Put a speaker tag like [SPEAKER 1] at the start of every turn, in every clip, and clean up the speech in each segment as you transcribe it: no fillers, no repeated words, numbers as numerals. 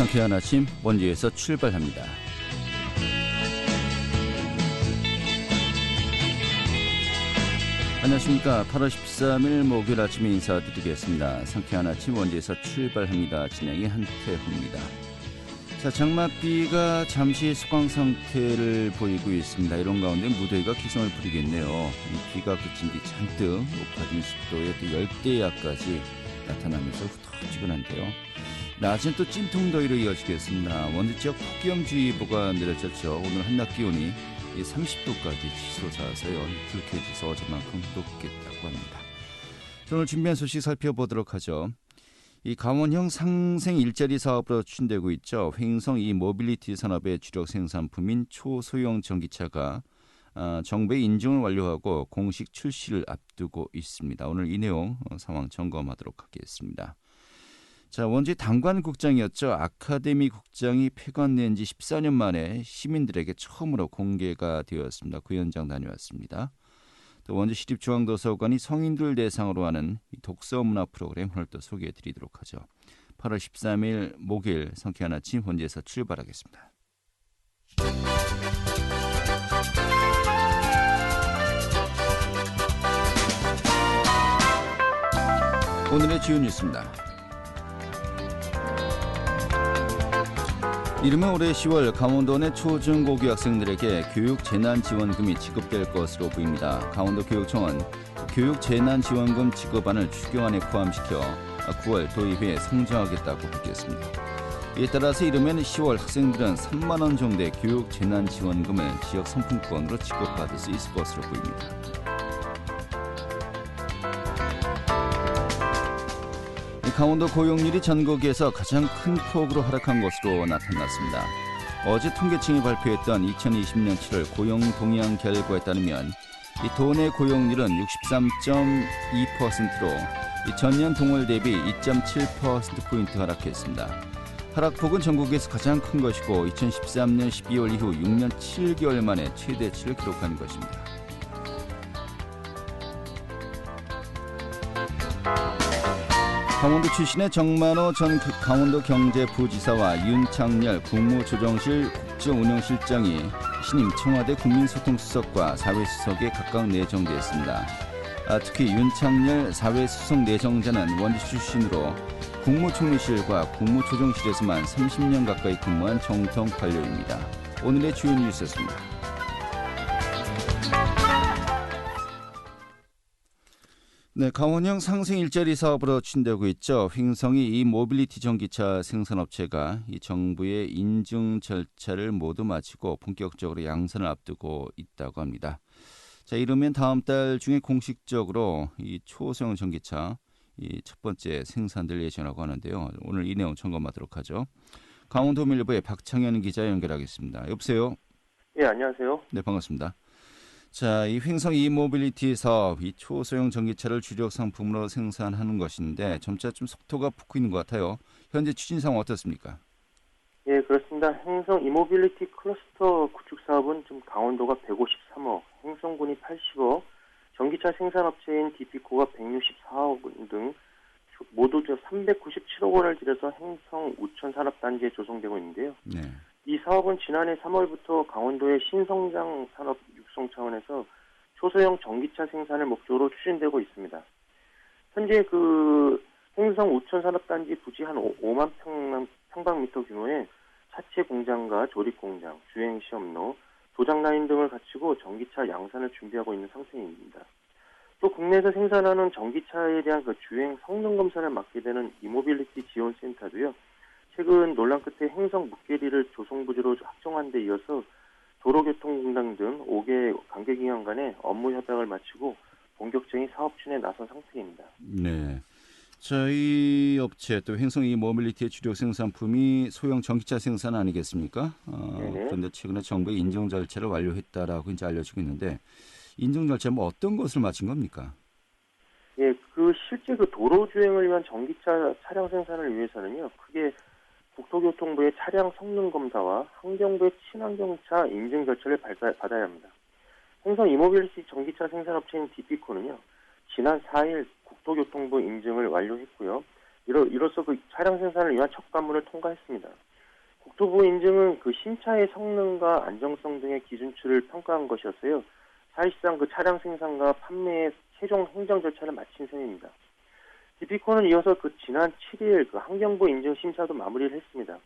[SPEAKER 1] 상쾌한 아침 원주에서 출발합니다. 안녕하십니까. 8월 13일 목요일 아침에 인사드리겠습니다. 상쾌한 아침 원주에서 출발합니다. 진행의 한태호입니다. 자, 장맛비가 잠시 소강 상태를 보이고 있습니다. 이런 가운데 무더위가 기승을 부리겠네요. 이 비가 그친 뒤 잔뜩 높아진 습도에 또 열대야까지 나타나면서 후텁지근한데요. 낮은 또 찜통더위로 이어지겠습니다. 원주 지역 폭염주의보가 내려졌죠. 오늘 한낮 기온이 30도까지 치솟아서요. 불쾌지수 어제만큼 높겠다고 합니다. 오늘 준비한 소식 살펴보도록 하죠. 이 강원형 상생 일자리 사업으로 추진되고 있죠. 횡성 이 모빌리티 산업의 주력 생산품인 초소형 전기차가 정부의 인증을 완료하고 공식 출시를 앞두고 있습니다. 오늘 이 내용 상황 점검하도록 하겠습니다. 자, 원주 당관국장이었죠. 아카데미 국장이 폐관된 지 14년 만에 시민들에게 처음으로 공개가 되었습니다. 그 현장 다녀왔습니다. 또 원주 시립중앙도서관이 성인들 대상으로 하는 독서문화 프로그램 오늘 또 소개해드리도록 하죠. 8월 13일 목요일 상쾌한 아침 원주에서 출발하겠습니다. 오늘의 주요 뉴스입니다. 이르면 올해 10월 강원도 내 초중고교 학생들에게 교육재난지원금이 지급될 것으로 보입니다. 강원도교육청은 교육재난지원금 지급안을 추경안에 포함시켜 9월 도의회에 상정하겠다고 밝혔습니다. 이에 따라서 이르면 10월 학생들은 3만 원 정도의 교육재난지원금을 지역 상품권으로 지급받을 수 있을 것으로 보입니다. 강원도 고용률이 전국에서 가장 큰 폭으로 하락한 것으로 나타났습니다. 어제 통계청이 발표했던 2020년 7월 고용 동향 결과에 따르면 이 도내 고용률은 63.2%로 전년 동월 대비 2.7%포인트 하락했습니다. 하락폭은 전국에서 가장 큰 것이고 2013년 12월 이후 6년 7개월 만에 최대치를 기록한 것입니다. 강원도 출신의 정만호 전 강원도 경제부지사와 윤창열 국무조정실 국정운영실장이 신임 청와대 국민소통수석과 사회수석에 각각 내정됐습니다. 특히 윤창열 사회수석 내정자는 원주 출신으로 국무총리실과 국무조정실에서만 30년 가까이 근무한 정통 관료입니다. 오늘의 주요 뉴스였습니다. 네, 강원형 상생 일자리 사업으로 추진되고 있죠. 횡성이 이 모빌리티 전기차 생산업체가 이 정부의 인증 절차를 모두 마치고 본격적으로 양산을 앞두고 있다고 합니다. 자, 이르면 다음 달 중에 공식적으로 이 초소형 전기차 이 첫 번째 생산될 예정이라고 하는데요. 오늘 이 내용 점검하도록 하죠. 강원도밀보의 박창현 기자 연결하겠습니다. 여보세요?
[SPEAKER 2] 예, 안녕하세요.
[SPEAKER 1] 네, 반갑습니다. 자, 이 횡성 이모빌리티 사업, 이 초소형 전기차를 주력 상품으로 생산하는 것인데 점차 좀 속도가 붙고 있는 것 같아요. 현재 추진 상황 어떻습니까?
[SPEAKER 2] 예, 그렇습니다. 횡성 이모빌리티 클러스터 구축 사업은 좀 강원도가 153억, 횡성군이 80억, 전기차 생산업체인 디피코가 164억 원 등 모두 397억 원을 들여서 횡성 우천 산업단지에 조성되고 있는데요.
[SPEAKER 1] 네.
[SPEAKER 2] 이 사업은 지난해 3월부터 강원도의 신성장 산업 육성 차원에서 초소형 전기차 생산을 목적으로 추진되고 있습니다. 현재 횡성 우천 산업단지 부지 한 5만 평방미터 규모의 차체 공장과 조립 공장, 주행 시험로, 도장 라인 등을 갖추고 전기차 양산을 준비하고 있는 상태입니다. 또 국내에서 생산하는 전기차에 대한 주행 성능 검사를 맡게 되는 이모빌리티 지원센터도요. 최근 논란 끝에 횡성 묵계리를 조성부지로 확정한 데 이어서 도로교통공단 등 5개 관계기관 간의 업무 협약을 마치고 본격적인 사업 추진에 나선 상태입니다.
[SPEAKER 1] 네. 저희 업체 또 횡성 이모빌리티의 주력 생산품이 소형 전기차 생산 아니겠습니까? 그런데 최근에 정부의 인증 절차를 완료했다라고 이제 알려지고 있는데 인증 절차 어떤 것을 마친 겁니까?
[SPEAKER 2] 예, 실제 도로 주행을 위한 전기차 차량 생산을 위해서는요, 크게 국토교통부의 차량 성능 검사와 환경부의 친환경차 인증 절차를 받아야 합니다. 횡성 이모빌리티 전기차 생산업체인 디피코는요, 지난 4일 국토교통부 인증을 완료했고요. 이로써 차량 생산을 위한 첫 관문을 통과했습니다. 국토부 인증은 그 신차의 성능과 안정성 등의 기준치를 평가한 것이었어요. 사실상 그 차량 생산과 판매의 최종 행정 절차를 마친 셈입니다. 디피코는 이어서 그 지난 7일 그 환경부 인증 심사도 마무리를 했습니다.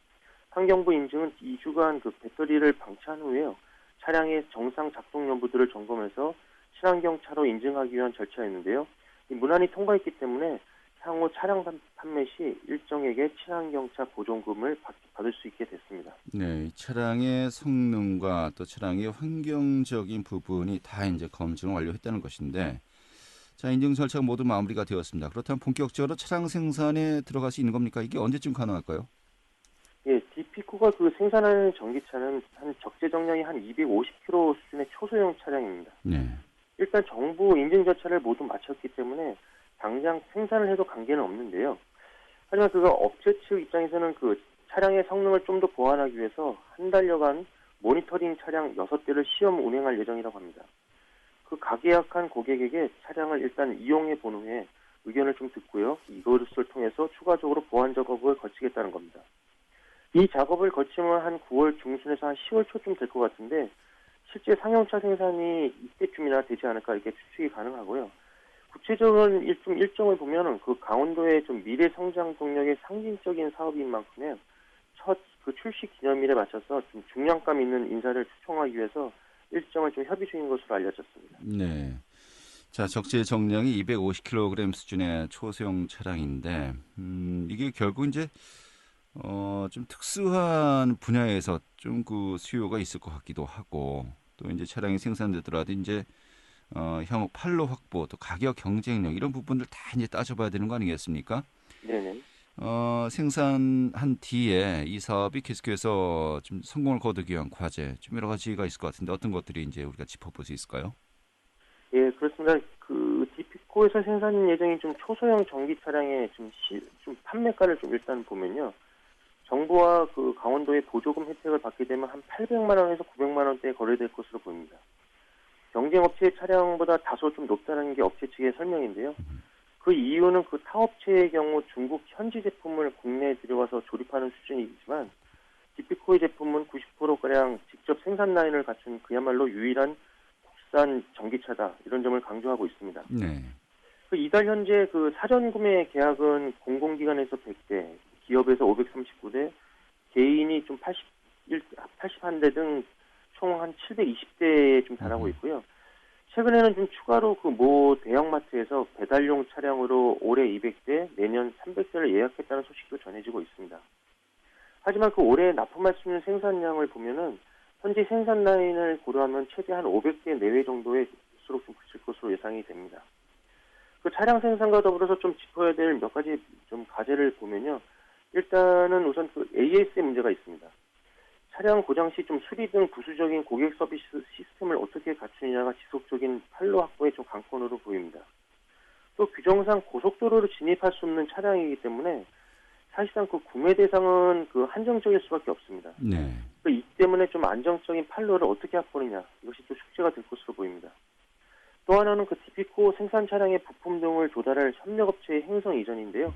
[SPEAKER 2] 환경부 인증은 2주간 그 배터리를 방치한 후에요. 차량의 정상 작동 여부들을 점검해서 친환경 차로 인증하기 위한 절차였는데요. 이 문안이 통과했기 때문에 향후 차량 판매 시 일정에게 친환경차 보존금을 받을 수 있게 됐습니다.
[SPEAKER 1] 네, 차량의 성능과 또 차량의 환경적인 부분이 다 이제 검증을 완료했다는 것인데, 자, 인증 절차가 모두 마무리가 되었습니다. 그렇다면 본격적으로 차량 생산에 들어갈 수 있는 겁니까? 이게 언제쯤 가능할까요?
[SPEAKER 2] 예, 디피코가 그 생산하는 전기차는 한 적재 정량이 한 250km 수준의 초소형 차량입니다.
[SPEAKER 1] 네.
[SPEAKER 2] 일단 정부 인증 절차를 모두 마쳤기 때문에 당장 생산을 해도 관계는 없는데요. 하지만 그 업체 측 입장에서는 그 차량의 성능을 좀 더 보완하기 위해서 한 달여간 모니터링 차량 6대를 시험 운행할 예정이라고 합니다. 그 가계약한 고객에게 차량을 일단 이용해 본 후에 의견을 좀 듣고요. 이것을 통해서 추가적으로 보완 작업을 거치겠다는 겁니다. 이 작업을 거치면 한 9월 중순에서 한 10월 초쯤 될 것 같은데 실제 상용차 생산이 이때쯤이나 되지 않을까 이렇게 추측이 가능하고요. 구체적인 일정을 보면은 그 강원도의 좀 미래 성장 동력의 상징적인 사업인 만큼에 첫 그 출시 기념일에 맞춰서 좀 중량감 있는 인사를 초청하기 위해서 일정을 좀 협의 중인 것으로 알려졌습니다.
[SPEAKER 1] 네. 자, 적재 정량이 250kg 수준의 초소형 차량인데, 이게 결국 이제 좀 특수한 분야에서 좀 그 수요가 있을 것 같기도 하고, 또 이제 차량이 생산되더라도 이제 향후 판로 확보, 또 가격 경쟁력 이런 부분들 다 이제 따져봐야 되는 거 아니겠습니까?
[SPEAKER 2] 네네.
[SPEAKER 1] 생산한 뒤에 이 사업이 계속해서 좀 성공을 거두기 위한 과제, 좀 여러 가지가 있을 것 같은데 어떤 것들이 이제 우리가 짚어볼 수 있을까요?
[SPEAKER 2] 예, 그렇습니다. 그 디피코에서 생산 예정인 좀 초소형 전기 차량의 좀 판매가를 좀 일단 보면요. 정부와 그 강원도의 보조금 혜택을 받게 되면 한 800만 원에서 900만 원대에 거래될 것으로 보입니다. 경쟁 업체의 차량보다 다소 좀 높다는 게 업체 측의 설명인데요. 그 이유는 그 타업체의 경우 중국 현지 제품을 국내에 들여와서 조립하는 수준이지만 디피코의 제품은 90%가량 직접 생산 라인을 갖춘 그야말로 유일한 국산 전기차다. 이런 점을 강조하고 있습니다.
[SPEAKER 1] 네.
[SPEAKER 2] 그 이달 현재 그 사전 구매 계약은 공공기관에서 100대, 기업에서 539대, 개인이 좀 81대 등 총 한 720대에 좀 달하고 있고요. 최근에는 좀 추가로 그 모 대형마트에서 배달용 차량으로 올해 200대, 내년 300대를 예약했다는 소식도 전해지고 있습니다. 하지만 그 올해 납품할 수 있는 생산량을 보면은 현재 생산 라인을 고려하면 최대한 500대 내외 정도의 수록 좀 그칠 것으로 예상이 됩니다. 그 차량 생산과 더불어서 좀 짚어야 될 몇 가지 좀 과제를 보면요. 일단은 우선 그 AS의 문제가 있습니다. 차량 고장 시 좀 수리 등 부수적인 고객 서비스 시스템을 어떻게 갖추느냐가 지속적인 판로 확보의 좀 관건으로 보입니다. 또 규정상 고속도로로 진입할 수 없는 차량이기 때문에 사실상 그 구매 대상은 그 한정적일 수밖에 없습니다.
[SPEAKER 1] 네.
[SPEAKER 2] 이 때문에 좀 안정적인 판로를 어떻게 확보하느냐 이것이 또 숙제가 될 것으로 보입니다. 또 하나는 그 디피코 생산 차량의 부품 등을 조달할 협력업체의 행성 이전인데요.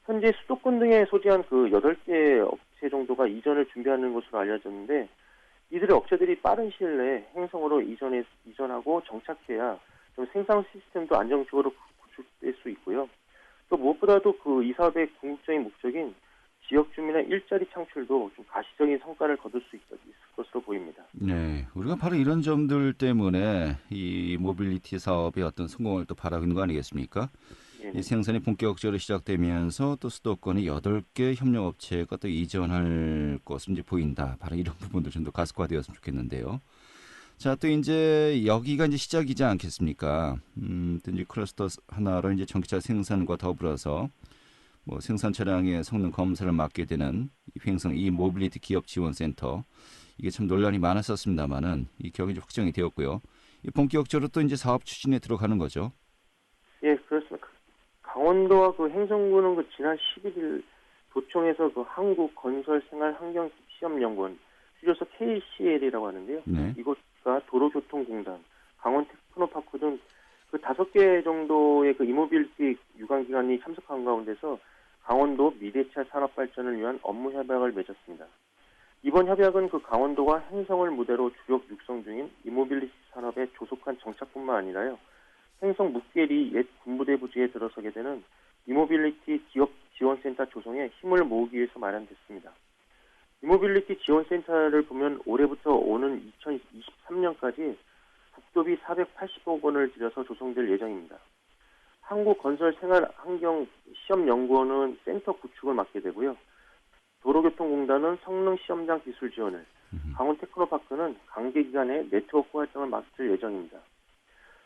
[SPEAKER 2] 현재 수도권 등에 소재한 그 8개 업체 정도가 이전을 준비하는 것으로 알려졌는데 이들의 업체들이 빠른 시일 내에 행성으로 이전하고 정착해야 좀 생산 시스템도 안정적으로 구축될 수 있고요. 또 무엇보다도 그 이 사업의 궁극적인 목적인 지역 주민의 일자리 창출도 좀 가시적인 성과를 거둘 수 있을 것으로 보입니다.
[SPEAKER 1] 네, 우리가 바로 이런 점들 때문에 이 모빌리티 사업의 어떤 성공을 또 바라고 있는 거 아니겠습니까?
[SPEAKER 2] 네네.
[SPEAKER 1] 이 생산이 본격적으로 시작되면서 또 수도권에 8개 협력업체가 또 이전할 것으로 이제 보인다. 바로 이런 부분들 좀 더 가속화되었으면 좋겠는데요. 자, 또 이제 여기가 이제 시작이지 않겠습니까? 또 이제 클러스터 하나로 이제 전기차 생산과 더불어서 뭐 생산 차량의 성능 검사를 맡게 되는 이 횡성 이 모빌리티 기업 지원센터 이게 참 논란이 많았었습니다만은 이 결국 이제 확정이 되었고요. 이 본격적으로 또 이제 사업 추진에 들어가는 거죠.
[SPEAKER 2] 예, 그렇습니다. 강원도와 그 행정부는 그 지난 11일 도청에서 그 한국건설생활환경시험연구원, 줄여서 KCL이라고 하는데요.
[SPEAKER 1] 네.
[SPEAKER 2] 이곳과 도로교통공단, 강원테크노파크 등 그 5개 정도의 그 이모빌리티 유관기관이 참석한 가운데서 강원도 미래차 산업 발전을 위한 업무 협약을 맺었습니다. 이번 협약은 그 강원도가 행성을 무대로 주력 육성 중인 이모빌리티 산업에 조속한 정착뿐만 아니라요. 행성 묵계리 옛 군부대 부지에 들어서게 되는 이모빌리티 기업 지원센터 조성에 힘을 모으기 위해서 마련됐습니다. 이모빌리티 지원센터를 보면 올해부터 오는 2023년까지 국도비 480억 원을 들여서 조성될 예정입니다. 한국건설생활환경시험연구원은 센터 구축을 맡게 되고요. 도로교통공단은 성능시험장 기술 지원을, 강원테크노파크는 강계기관의 네트워크 활동을 맡을 예정입니다.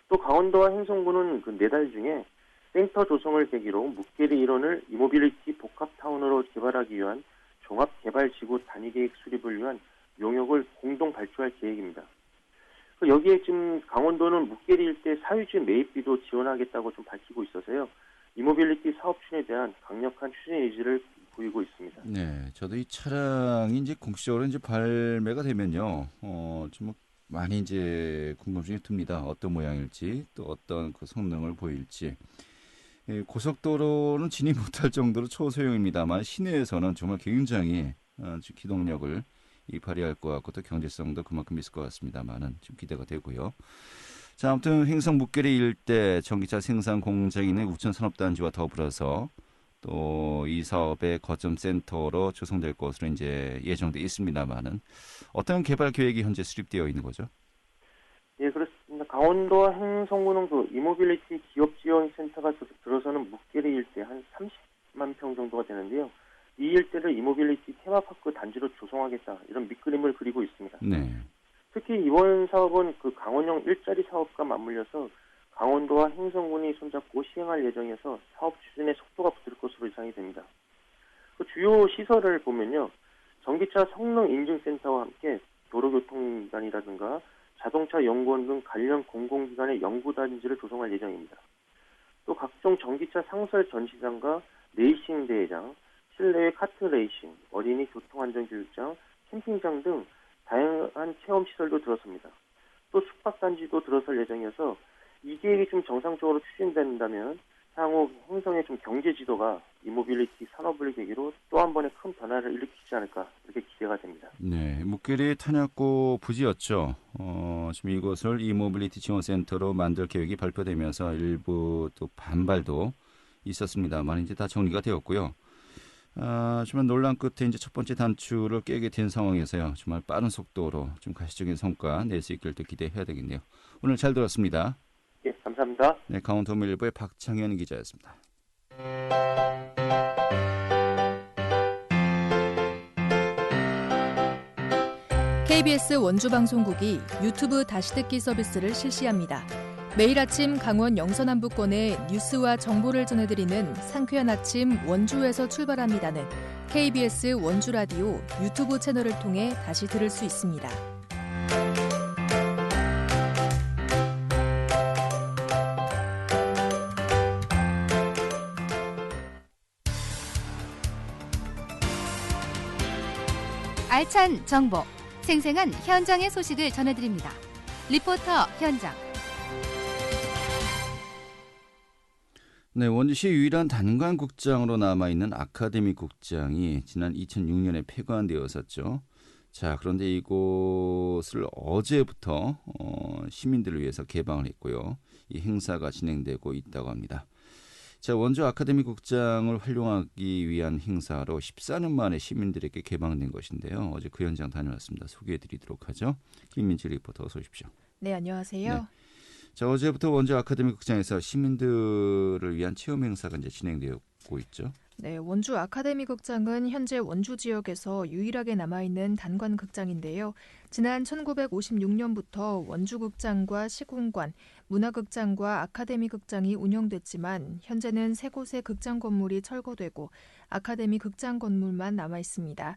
[SPEAKER 2] 또 강원도와 행성군은 그 4달 중에 센터 조성을 계기로 묵계리 일원을 이모빌리티 복합타운으로 개발하기 위한 종합개발지구 단위계획 수립을 위한 용역을 공동 발표할 계획입니다. 여기에 지금 강원도는 묵계리 일대 사유지 매입비도 지원하겠다고 좀 밝히고 있어서요. 이모빌리티 사업 추진에 대한 강력한 추진 의지를 보이고 있습니다.
[SPEAKER 1] 네, 저도 이 차량이 이제 공식적으로 이제 발매가 되면요, 좀 많이 이제 궁금증이 듭니다. 어떤 모양일지, 또 어떤 그 성능을 보일지. 예, 고속도로는 진입 못할 정도로 초소형입니다만 시내에서는 정말 굉장히 기동력을 발휘할 것 같고 또 경제성도 그만큼 있을 것 같습니다만은 좀 기대가 되고요. 자, 아무튼 행성 묵계리 일대 전기차 생산 공장이 있는 우천산업단지와 더불어서 또 이 사업의 거점 센터로 조성될 것으로 이제 예정돼 있습니다만은 어떤 개발 계획이 현재 수립되어 있는 거죠?
[SPEAKER 2] 예, 그렇습니다. 강원도와 행성군은 그 이모빌리티 기업 지원 센터가 들어서는 묵계리 일대 한 30만 평 정도가 되는데요. 이 일대를 이모빌리티 테마파크 단지로 조성하겠다 이런 밑그림을 그리고 있습니다.
[SPEAKER 1] 네.
[SPEAKER 2] 특히 이번 사업은 그 강원형 일자리 사업과 맞물려서 강원도와 행성군이 손잡고 시행할 예정이어서 사업 추진에 속도가 붙을 것으로 예상이 됩니다. 그 주요 시설을 보면요. 전기차 성능 인증센터와 함께 도로교통기관이라든가 자동차 연구원 등 관련 공공기관의 연구단지를 조성할 예정입니다. 또 각종 전기차 상설 전시장과 레이싱 대회장, 실내외 카트 레이싱, 어린이 교통안전교육장, 캠핑장 등 다양한 체험시설도 들어섭니다. 또 숙박단지도 들어설 예정이어서 이 계획이 좀 정상적으로 추진된다면 향후 행성의 좀 경제 지도가 이모빌리티 산업을 계기로 또 한 번의 큰 변화를 일으키지 않을까 이렇게 기대가 됩니다.
[SPEAKER 1] 네, 묵계리 탄약고 부지였죠. 지금 이곳을 이모빌리티 지원센터로 만들 계획이 발표되면서 일부 또 반발도 있었습니다만 이제 다 정리가 되었고요. 하지만 논란 끝에 이제 첫 번째 단추를 깨게 된 상황에서요. 정말 빠른 속도로 좀 가시적인 성과 낼 수 있길 또 기대해야 되겠네요. 오늘 잘 들었습니다.
[SPEAKER 2] 예, 감사합니다.
[SPEAKER 1] 네, 강원도일보의 박창현 기자였습니다.
[SPEAKER 3] KBS 원주방송국이 유튜브 다시 듣기 서비스를 실시합니다. 매일 아침 강원 영서남부권의 뉴스와 정보를 전해드리는 상쾌한 아침 원주에서 출발합니다는 KBS 원주라디오 유튜브 채널을 통해 다시 들을 수 있습니다.
[SPEAKER 4] 알찬 정보, 생생한 현장의 소식을 전해드립니다. 리포터 현장.
[SPEAKER 1] 네, 원주시 유일한 단관국장으로 남아있는 아카데미 국장이 지난 2006년에 폐관되었었죠. 자, 그런데 이곳을 어제부터 시민들을 위해서 개방을 했고요. 이 행사가 진행되고 있다고 합니다. 자, 원주 아카데미 국장을 활용하기 위한 행사로 14년 만에 시민들에게 개방된 것인데요. 어제 그 현장 다녀왔습니다. 소개해드리도록 하죠. 김민지 리포터 어서 오십시오.
[SPEAKER 3] 네, 안녕하세요.
[SPEAKER 1] 네. 자, 어제부터 원주 아카데미 극장에서 시민들을 위한 체험 행사가 이제 진행되고 있죠.
[SPEAKER 3] 네, 원주 아카데미 극장은 현재 원주 지역에서 유일하게 남아있는 단관 극장인데요. 지난 1956년부터 원주 극장과 시군관, 문화극장과 아카데미 극장이 운영됐지만 현재는 세 곳의 극장 건물이 철거되고 아카데미 극장 건물만 남아있습니다.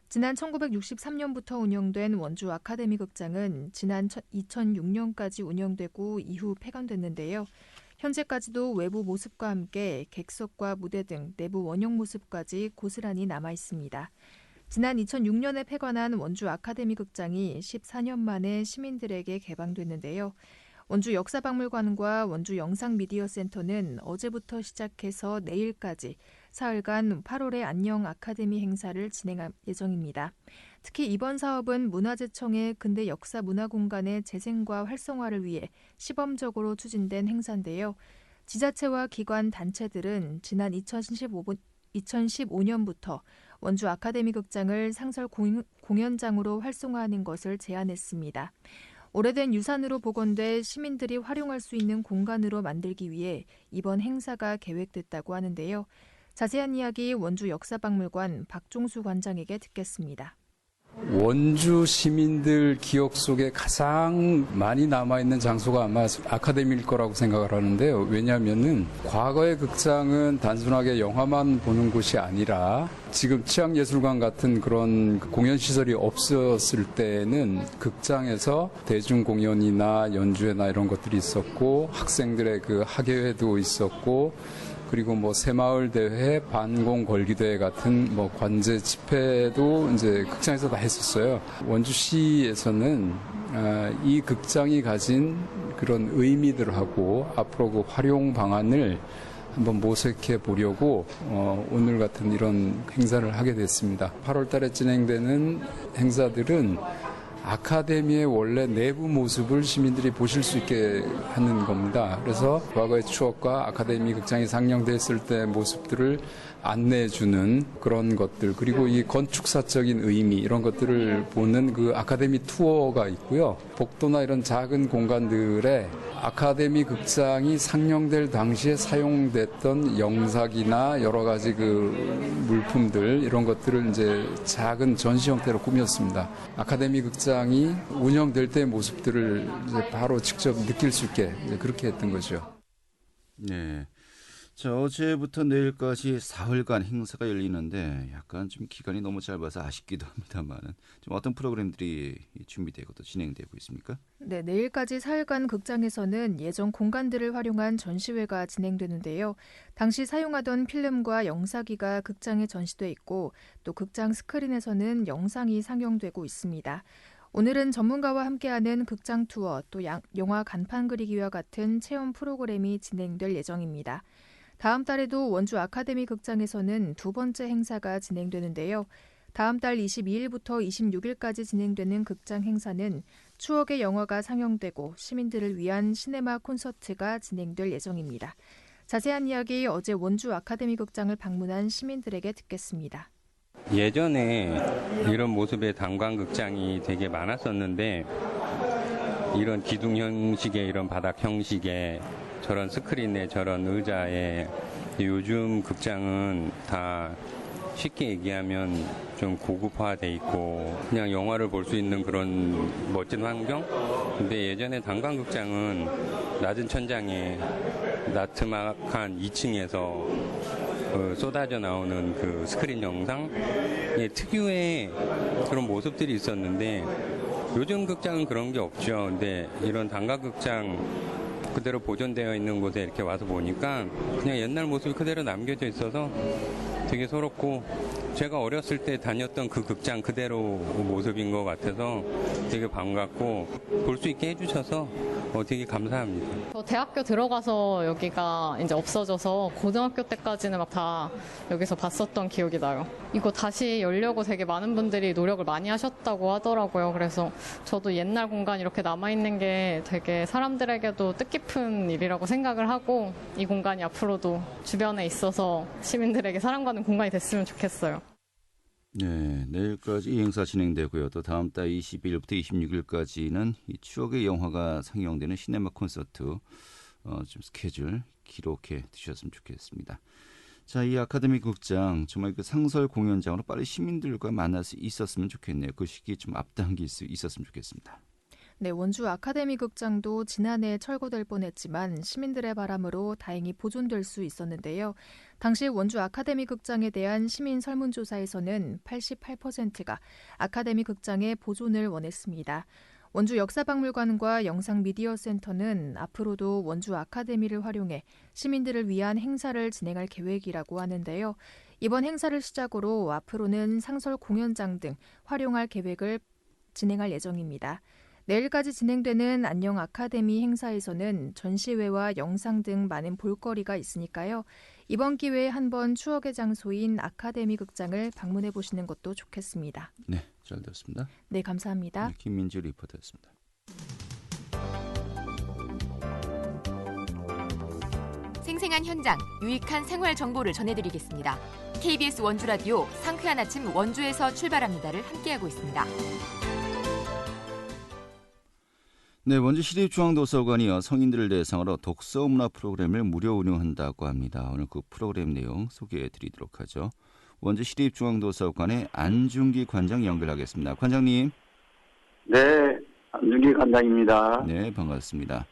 [SPEAKER 3] 지난 1963년부터 운영된 원주 아카데미 극장은 지난 2006년까지 운영되고 이후 폐관됐는데요. 현재까지도 외부 모습과 함께 객석과 무대 등 내부 원형 모습까지 고스란히 남아 있습니다. 지난 2006년에 폐관한 원주 아카데미 극장이 14년 만에 시민들에게 개방됐는데요. 원주 역사박물관과 원주 영상미디어센터는 어제부터 시작해서 내일까지 사흘간 8월의 안녕 아카데미 행사를 진행할 예정입니다. 특히 이번 사업은 문화재청의 근대 역사 문화공간의 재생과 활성화를 위해 시범적으로 추진된 행사인데요. 지자체와 기관, 단체들은 지난 2015년부터 원주 아카데미 극장을 상설 공연장으로 활성화하는 것을 제안했습니다. 오래된 유산으로 복원돼 시민들이 활용할 수 있는 공간으로 만들기 위해 이번 행사가 계획됐다고 하는데요. 자세한 이야기 원주 역사박물관 박종수 관장에게 듣겠습니다.
[SPEAKER 5] 원주 시민들 기억 속에 가장 많이 남아있는 장소가 아마 아카데미일 거라고 생각을 하는데요. 왜냐하면은 과거의 극장은 단순하게 영화만 보는 곳이 아니라 지금 치앙예술관 같은 그런 공연시설이 없었을 때는 극장에서 대중공연이나 연주회나 이런 것들이 있었고 학생들의 그 학예회도 있었고 그리고 뭐 새마을 대회, 반공 걸기대회 같은 뭐 관제 집회도 이제 극장에서 다 했었어요. 원주시에서는 이 극장이 가진 그런 의미들하고 앞으로 그 활용 방안을 한번 모색해 보려고 오늘 같은 이런 행사를 하게 됐습니다. 8월 달에 진행되는 행사들은 아카데미의 원래 내부 모습을 시민들이 보실 수 있게 하는 겁니다. 그래서 과거의 추억과 아카데미 극장이 상영됐을 때 모습들을 안내해주는 그런 것들, 그리고 이 건축사적인 의미 이런 것들을 보는 그 아카데미 투어가 있고요. 복도나 이런 작은 공간들에 아카데미 극장이 상영될 당시에 사용됐던 영상이나 여러 가지 그 물품들 이런 것들을 이제 작은 전시 형태로 꾸몄습니다. 아카데미 극장이 운영될 때의 모습들을 이제 바로 직접 느낄 수 있게 이제 그렇게 했던 거죠.
[SPEAKER 1] 네. 자, 어제부터 내일까지 사흘간 행사가 열리는데 약간 좀 기간이 너무 짧아서 아쉽기도 합니다만은 좀 어떤 프로그램들이 준비되고 또 진행되고 있습니까?
[SPEAKER 3] 네, 내일까지 사흘간 극장에서는 예전 공간들을 활용한 전시회가 진행되는데요. 당시 사용하던 필름과 영사기가 극장에 전시돼 있고 또 극장 스크린에서는 영상이 상영되고 있습니다. 오늘은 전문가와 함께하는 극장 투어, 또 영화 간판 그리기와 같은 체험 프로그램이 진행될 예정입니다. 다음 달에도 원주 아카데미 극장에서는 두 번째 행사가 진행되는데요. 다음 달 22일부터 26일까지 진행되는 극장 행사는 추억의 영화가 상영되고 시민들을 위한 시네마 콘서트가 진행될 예정입니다. 자세한 이야기 어제 원주 아카데미 극장을 방문한 시민들에게 듣겠습니다.
[SPEAKER 6] 예전에 이런 모습의 단관극장이 되게 많았었는데 이런 기둥 형식의 이런 바닥 형식의 저런 스크린에 저런 의자에 요즘 극장은 다 쉽게 얘기하면 좀 고급화돼 있고 그냥 영화를 볼 수 있는 그런 멋진 환경? 근데 예전에 단관극장은 낮은 천장에 나트막한 2층에서 쏟아져 나오는 그 스크린 영상 특유의 그런 모습들이 있었는데 요즘 극장은 그런 게 없죠. 근데 이런 단관극장 그대로 보존되어 있는 곳에 이렇게 와서 보니까 그냥 옛날 모습이 그대로 남겨져 있어서 되게 새롭고 제가 어렸을 때 다녔던 그 극장 그대로 모습인 것 같아서 되게 반갑고 볼 수 있게 해주셔서 되게 감사합니다.
[SPEAKER 7] 저 대학교 들어가서 여기가 이제 없어져서 고등학교 때까지는 막 다 여기서 봤었던 기억이 나요. 이거 다시 열려고 되게 많은 분들이 노력을 많이 하셨다고 하더라고요. 그래서 저도 옛날 공간 이렇게 남아있는 게 되게 사람들에게도 뜻깊은 일이라고 생각을 하고 이 공간이 앞으로도 주변에 있어서 시민들에게 사랑받는 공간이 됐으면 좋겠어요.
[SPEAKER 1] 네, 내일까지 이 행사 진행되고요. 또 다음 달 22일부터 26일까지는 이 추억의 영화가 상영되는 시네마 콘서트 좀 스케줄 기록해 두셨으면 좋겠습니다. 자, 이 아카데미 극장 정말 그 상설 공연장으로 빨리 시민들과 만날 수 있었으면 좋겠네요. 그 시기 좀 앞당길 수 있었으면 좋겠습니다.
[SPEAKER 3] 네, 원주 아카데미 극장도 지난해 철거될 뻔했지만 시민들의 바람으로 다행히 보존될 수 있었는데요. 당시 원주 아카데미 극장에 대한 시민 설문조사에서는 88%가 아카데미 극장의 보존을 원했습니다. 원주 역사박물관과 영상미디어센터는 앞으로도 원주 아카데미를 활용해 시민들을 위한 행사를 진행할 계획이라고 하는데요. 이번 행사를 시작으로 앞으로는 상설 공연장 등 활용할 계획을 진행할 예정입니다. 내일까지 진행되는 안녕 아카데미 행사에서는 전시회와 영상 등 많은 볼거리가 있으니까요. 이번 기회에 한번 추억의 장소인 아카데미 극장을 방문해 보시는 것도 좋겠습니다.
[SPEAKER 1] 네, 잘 들었습니다.
[SPEAKER 3] 네, 감사합니다.
[SPEAKER 1] 네, 김민주 리포터였습니다.
[SPEAKER 8] 생생한 현장, 유익한 생활 정보를 전해드리겠습니다. KBS 원주 라디오 상쾌한 아침 원주에서 출발합니다를 함께하고 있습니다.
[SPEAKER 1] 네, 원주 시립중앙도서관이요 성인들을 대상으로 독서 문화 프로그램을 무료 운영한다고 합니다. 오늘 그 프로그램 내용 소개해드리도록 하죠. 원주 시립중앙도서관의 안중기 관장 연결하겠습니다. 관장님.
[SPEAKER 9] 네, 안중기 관장입니다.
[SPEAKER 1] 네, 반갑습니다.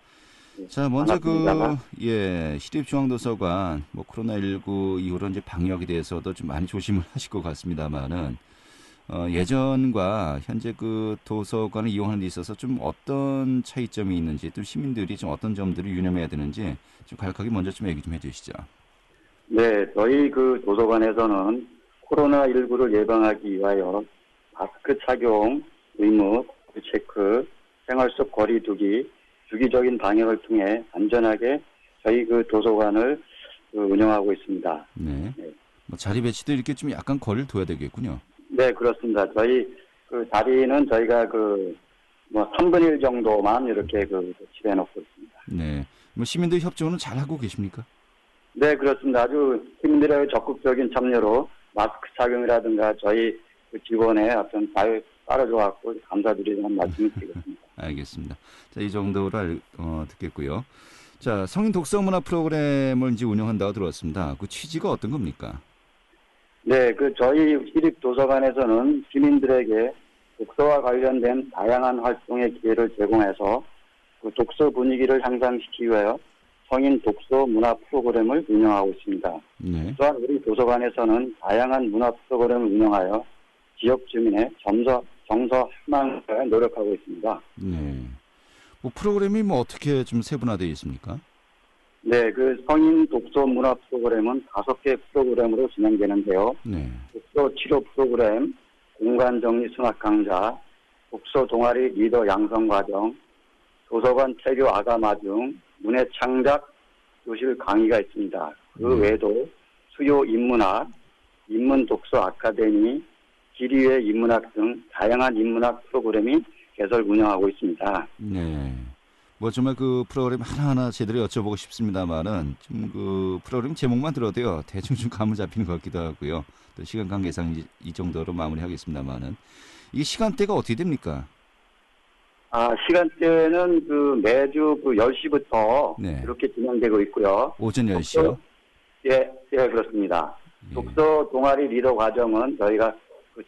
[SPEAKER 1] 자, 먼저 시립중앙도서관 코로나19 이후로 이제 방역에 대해서도 좀 많이 조심을 하실 것 같습니다만은 예전과 현재 그 도서관을 이용하는 데 있어서 좀 어떤 차이점이 있는지, 또 시민들이 좀 어떤 점들을 유념해야 되는지 좀 간략하게 먼저 좀 얘기 좀 해주시죠.
[SPEAKER 9] 네, 저희 그 도서관에서는 코로나19를 예방하기 위하여 마스크 착용, 의무, 체크, 생활 속 거리 두기, 주기적인 방역을 통해 안전하게 저희 그 도서관을 운영하고 있습니다.
[SPEAKER 1] 네. 자리 배치도 이렇게 좀 약간 거리를 둬야 되겠군요.
[SPEAKER 9] 네, 그렇습니다. 저희 그 자리는 저희가 3분의 1 정도만 이렇게 배치해 놓고 있습니다.
[SPEAKER 1] 네. 시민들 협조는 잘 하고 계십니까?
[SPEAKER 9] 네, 그렇습니다. 아주 시민들의 적극적인 참여로 마스크 착용이라든가 저희 직원의 어떤 잘 따라줘갖고 감사드리는 말씀을 드리겠습니다.
[SPEAKER 1] 알겠습니다. 자, 이 정도를 듣겠고요. 자, 성인 독서 문화 프로그램을 이제 운영한다고 들었습니다. 그 취지가 어떤 겁니까?
[SPEAKER 9] 네, 저희 시립도서관에서는 시민들에게 독서와 관련된 다양한 활동의 기회를 제공해서 독서 분위기를 향상시키기 위하여 성인 독서 문화 프로그램을 운영하고 있습니다.
[SPEAKER 1] 네.
[SPEAKER 9] 또한 우리 도서관에서는 다양한 문화 프로그램을 운영하여 지역 주민의 정서 희망을 노력하고 있습니다.
[SPEAKER 1] 네. 프로그램이 어떻게 좀 세분화되어 있습니까?
[SPEAKER 9] 네, 성인 독서 문화 프로그램은 5개 프로그램으로 진행되는데요.
[SPEAKER 1] 네.
[SPEAKER 9] 독서 치료 프로그램, 공간 정리 수납 강좌, 독서 동아리 리더 양성 과정, 도서관 태교 아가마 등 문해 창작 교실 강의가 있습니다. 그 외에도 수요 인문학, 인문 독서 아카데미, 기리회 인문학 등 다양한 인문학 프로그램이 개설 운영하고 있습니다.
[SPEAKER 1] 네. 정말 그 프로그램 하나하나 제대로 여쭤보고 싶습니다만은 좀 그 프로그램 제목만 들어도요 대충 좀 감을 잡히는 것 같기도 하고요. 또 시간 관계상 이 정도로 마무리하겠습니다만은 이게 시간대가 어떻게 됩니까?
[SPEAKER 9] 시간대는 매주 10시부터
[SPEAKER 1] 네.
[SPEAKER 9] 이렇게 진행되고 있고요.
[SPEAKER 1] 오전 10시요?
[SPEAKER 9] 예, 그렇습니다.
[SPEAKER 1] 예.
[SPEAKER 9] 독서 동아리 리더 과정은 저희가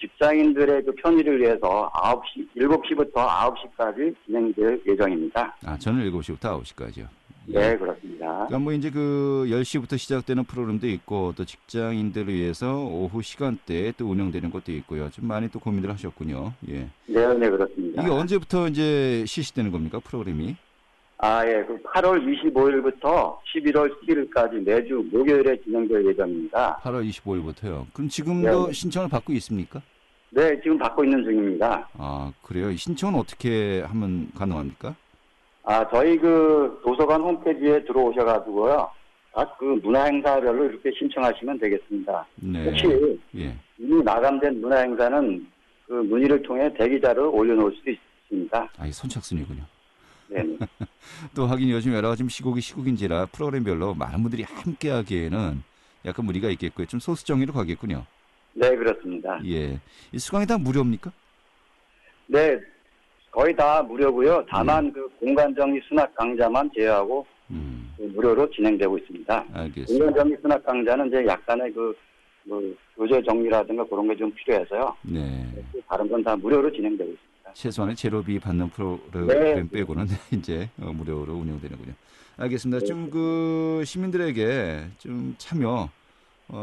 [SPEAKER 9] 직장인들의 편의를 위해서 7시부터 9시까지 진행될 예정입니다.
[SPEAKER 1] 저는 7시부터 9시까지요. 예.
[SPEAKER 9] 네, 그렇습니다.
[SPEAKER 1] 그러니까 이제 10시부터 시작되는 프로그램도 있고 또 직장인들을 위해서 오후 시간대에 또 운영되는 것도 있고요. 좀 많이 또 고민을 하셨군요. 예.
[SPEAKER 9] 네, 그렇습니다.
[SPEAKER 1] 이게 언제부터 이제 실시되는 겁니까, 프로그램이?
[SPEAKER 9] 8월 25일부터 11월 11일까지 매주 목요일에 진행될 예정입니다.
[SPEAKER 1] 8월 25일부터요. 그럼 지금도
[SPEAKER 9] 네.
[SPEAKER 1] 신청을 받고 있습니까?
[SPEAKER 9] 네, 지금 받고 있는 중입니다.
[SPEAKER 1] 그래요? 신청은 어떻게 하면 가능합니까?
[SPEAKER 9] 저희 도서관 홈페이지에 들어오셔가지고요. 문화행사별로 이렇게 신청하시면 되겠습니다.
[SPEAKER 1] 네.
[SPEAKER 9] 혹시
[SPEAKER 1] 예.
[SPEAKER 9] 이미 마감된 문화행사는 문의를 통해 대기자를 올려놓을 수도 있습니다.
[SPEAKER 1] 선착순이군요.
[SPEAKER 9] 네.
[SPEAKER 1] 또 하긴 요즘 여러 가지 시국인지라 프로그램별로 많은 분들이 함께하기에는 약간 무리가 있겠고요. 좀 소수 정의로 가겠군요.
[SPEAKER 9] 네, 그렇습니다.
[SPEAKER 1] 예. 이 수강이 다 무료입니까?
[SPEAKER 9] 네, 거의 다 무료고요. 다만 공간 정리 수납 강좌만 제외하고 무료로 진행되고 있습니다.
[SPEAKER 1] 알겠습니다.
[SPEAKER 9] 공간 정리 수납 강좌는 이제 약간의 교재 정리라든가 그런 게 좀 필요해서요.
[SPEAKER 1] 네.
[SPEAKER 9] 다른 건 다 무료로 진행되고 있습니다.
[SPEAKER 1] 최소한의 제로비 받는 프로그램
[SPEAKER 9] 네.
[SPEAKER 1] 빼고는 이제 무료로 운영되는군요. 알겠습니다.
[SPEAKER 9] 네.
[SPEAKER 1] 좀 시민들에게 좀 참여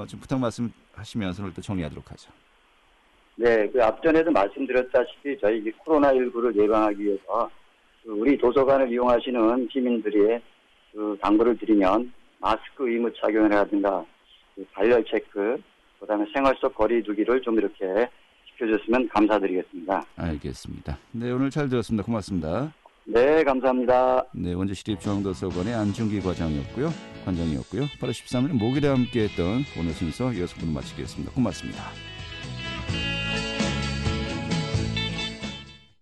[SPEAKER 1] 좀 부탁 말씀하시면서 오늘 또 정리하도록 하죠.
[SPEAKER 9] 네, 앞전에도 말씀드렸다시피 저희 코로나19를 예방하기 위해서 우리 도서관을 이용하시는 시민들이 당부를 드리면 마스크 의무 착용이라든가 발열 체크, 그다음에 생활 속 거리 두기를 좀 이렇게 지켜줬으면 감사드리겠습니다.
[SPEAKER 1] 알겠습니다. 네, 오늘 잘 들었습니다. 고맙습니다.
[SPEAKER 9] 네, 감사합니다.
[SPEAKER 1] 네, 원주시립중앙도서관의 안중기 관장이었고요. 8월 13일 목요일에 함께했던 오늘 순서 6분 마치겠습니다. 고맙습니다.